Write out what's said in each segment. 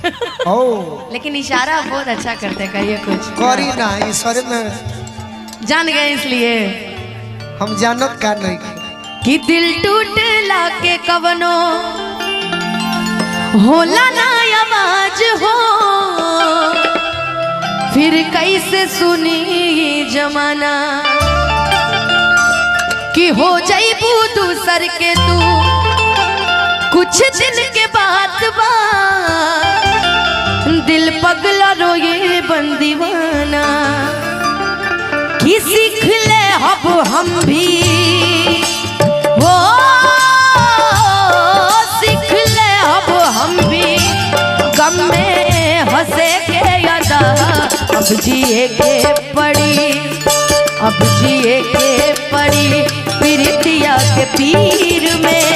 लेकिन इशारा बहुत अच्छा करते, करिए कुछ करी ना ईश्वर में जान गए इसलिए हम जानत का नहीं कि दिल टूटला के कवनो होला ना आवाज हो, फिर कैसे सुनी जमाना कि हो जाइबू दूसर के तू कुछ दिन के बाद बा, दिल पगला रोए बंदीवाना कि सीख ले अब हम भी वो सीख ले अब हम भी गम में हंसे के यादा, अब जिए के पड़ी अब जिए के पड़ी प्रीतिया के पीर में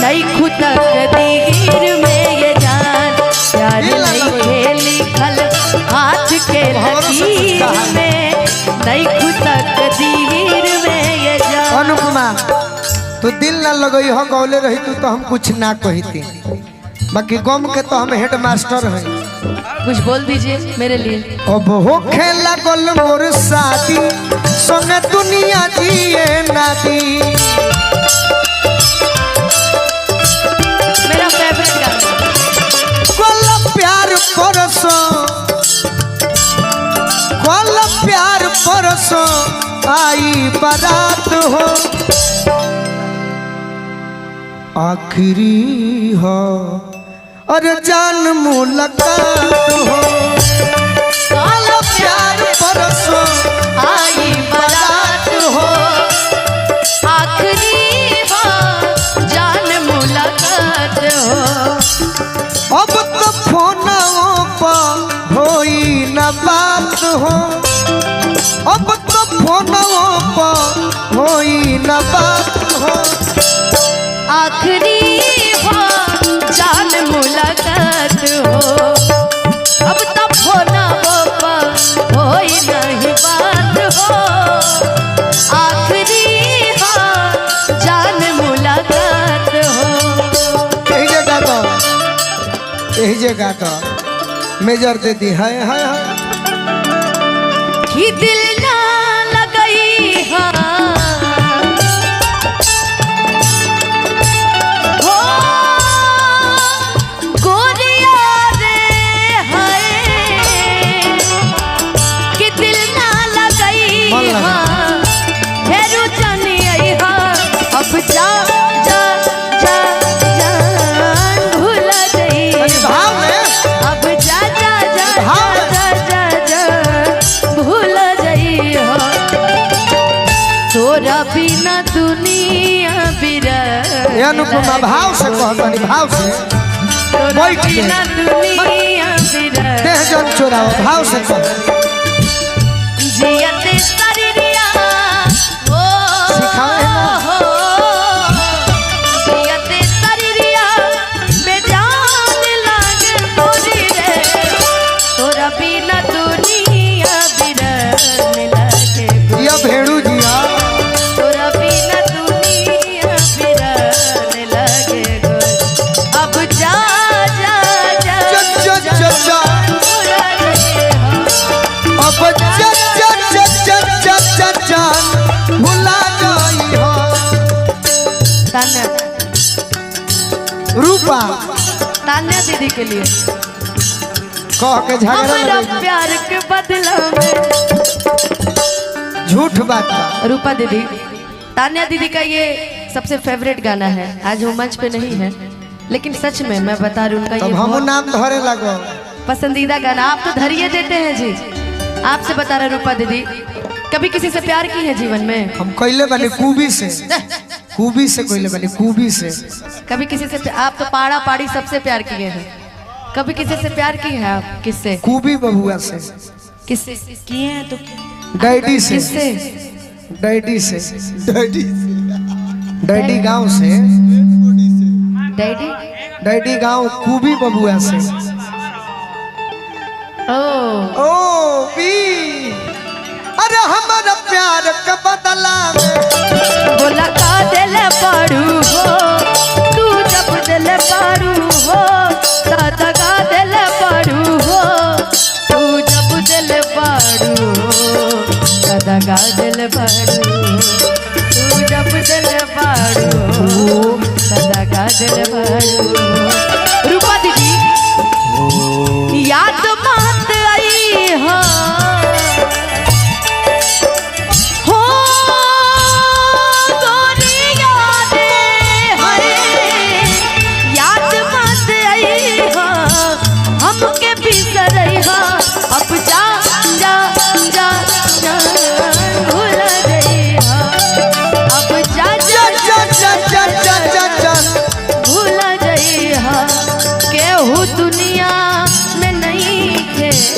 नई खुतक दीर में ये जान प्यार नहीं खेली खल हाथ के लकीर में नई खुतक दीर में ये जान। अनुपमा तू दिल ना लगई हो गौले रही तू तो हम कुछ ना कहती, बाकी गम के तो हम हेड मास्टर हैं। कुछ बोल दीजिए मेरे लिए। अब हो खेला गोल मोर शादी संगे दुनिया जिए ना दी, मेरा फेवरेट गाना गोल प्यार परसो गोल प्यार परसो आई बारात हो, आखिरी हो और जान मुलाकात हो, काला प्यार परसो आई बारात हो, आखिरी हो जान मुलाकात हो, अब तो फोनों पर होई न बात हो, अब तो फोनों पर होई न बात हो, आखिरी हो जान मुलाकात हो, अब तब होना होई नहीं बात हो, आखिरी हो जान मुलाकात हो। यही जगह तो मेजर दे दी है कि दिल ना लगई हा हो गोरिया रे है, कि दिल ना लगई हा हेरू जानी आई हा, अब जा जा जा जान भूल गई भाव में अब जा जा जा जा जा जा भूल जाई हो, तोरा बिना दुनिया बिरा अनुपमा भाव से कहतनी भाव से तोरा बिना दुनिया बिरा देह जन चोराओ भाव से कह जियते शरीरिया ओ सिखावे ना। जियते शरीरिया बेजान लागे मोरी रे, तोरा बिना दुनिया बिरन लागे जिया भेड़ू जिया तोरा बिना दुनिया बिरन लागे गो, अब जा जा जा जा जा जा जा भूला गए हो, अब जा जा जा जा जा जा जान भुला गई हो। तान्या रूपा तान्या दीदी के लिए कह के झगड़ा हमारा लगे प्यार के बदला में झूठ बात बा। रूपा दीदी तान्या दीदी का ये सबसे फेवरेट गाना है, आज वो मंच पे नहीं है लेकिन सच में मैं बता रही हूँ उनका ये अब हम बहुत नाम धरे लगो पसंदीदा गाना। आप तो धरिए देते हैं जी, आपसे बता रहे रूपा दीदी कभी किसी से प्यार की है जीवन में? हम कैले बने खूबी से कैले बने खूबी से। कभी किसी से आप तो पाड़ा पाड़ी सबसे प्यार किए हैं, कभी किसी से प्यार की है आप? किससे? खूबी बबुआ से। किससे किए हैं? तो डैडी से। किससे? डैडी से। डैडी गांव से। डैडी डैडी गांव खूबी बबुआ से। ओ बी अरे हमारा प्यार का बदला में बोला का दिल पारू हो, तू जब दिल पारू हो दादा का दिल पारू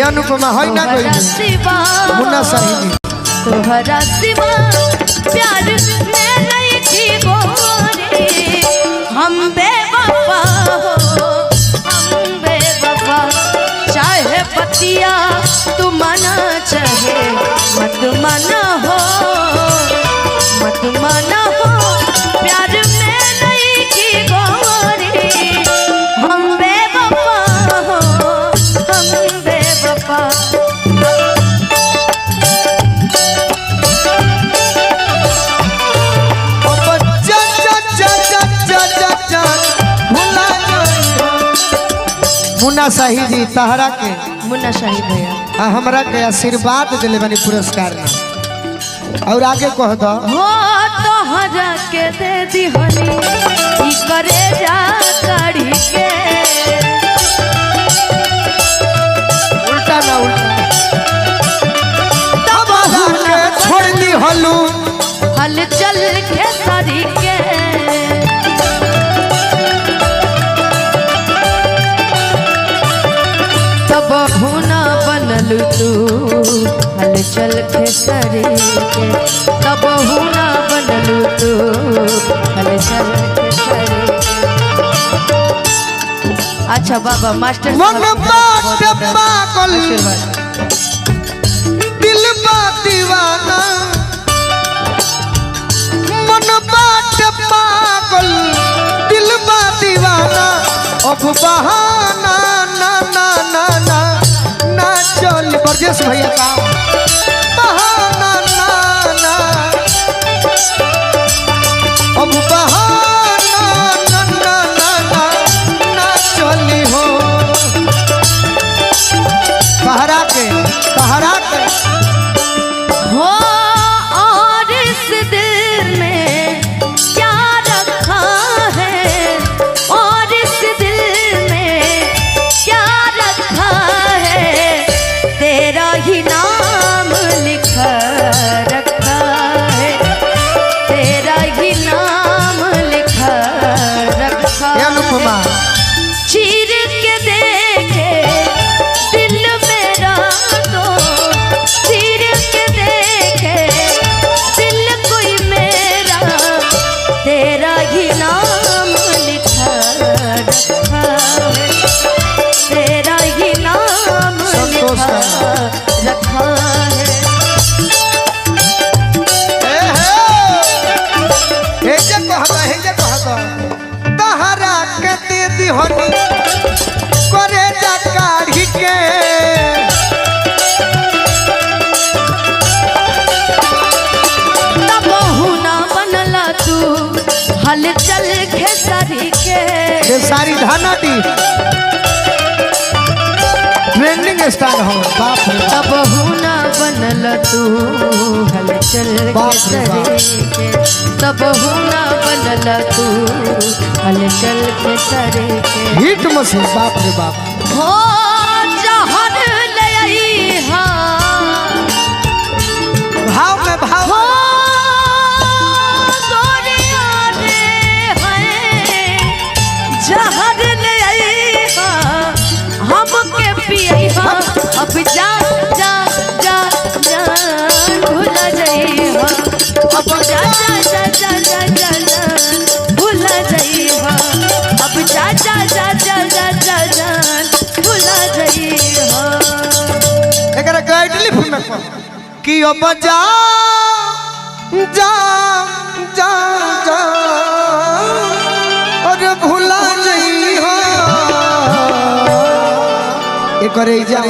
ये अनुपमा है ना कोई तोहरा सिवा मुन्ना साहिबी तोहरा सिवा प्यार में नहीं थी गोरी हम बेवफा हो हम बेवफा चाहे पतिया तू मना चाहे मत मना हो मत मना हो प्यार में नहीं थी गोरी हम बेवफा हो हम बेवफा मुन्ना शाही जी तहरा के मुन्ना शाही भैया हमरा के आशीर्वाद दिले बनी पुरस्कार में और आगे कह दो हो तो हजा के दे दिहनी ई करे जा काढ़ी के उल्टा ना उल्टा तब के छोड़ दी हलू हल चल के सरी के तब हुना बनल तू हल चल के सरी के तब हुना बनल तू हल चल के सरी के। अच्छा बाबा मास्टर मन बाट पागल दिल बा दीवाना मन बाट पागल दिल बा दीवाना अब बहाना ना ना ना ना ना चल बरजेश भैया का बहाना ना ना अब बहाना ना ना ना ना ना चली हो कहरा के हो और इस दिल में क्या रखा है और इस दिल में क्या रखा है तेरा ही नाम लिखा रखा है तेरा ही नाम लिखा रखा ये अनुपमा है चीर के देखे दिल मेरा तो चीर के देखे दिल कोई मेरा तेरा ही नाम लिखा रखा है तेरा ही नाम संतोष लिखा रखा है हे जे कहता तहरा के दे दी हनी करे जा काढ़ी के तब हुना बनला तू हल चल खेसारी के ये सारी धानाटी ट्रेंडिंग स्टार हो बाप रे बाप। तब हुना बनल तू हल चल बाप रे बाप। खेसारी के तब हुना बनल तू हल चल खेसारी के हिट मशीन बाप रे बाप हो जहर ले आई हा भाव में भाव हो गोरिया रे है जहर ले आई हा हमके पियई हा अब जा जा जा जा भूल जाई हा अब जा जा जा जा जा जा जा भूल जाई हा अब जा जा जा जा जा जा जा भूल जाई हा एकरा गाइडली फुल में पढ़ कि अब जा जा जा जा और भूला जई हो एकरे जा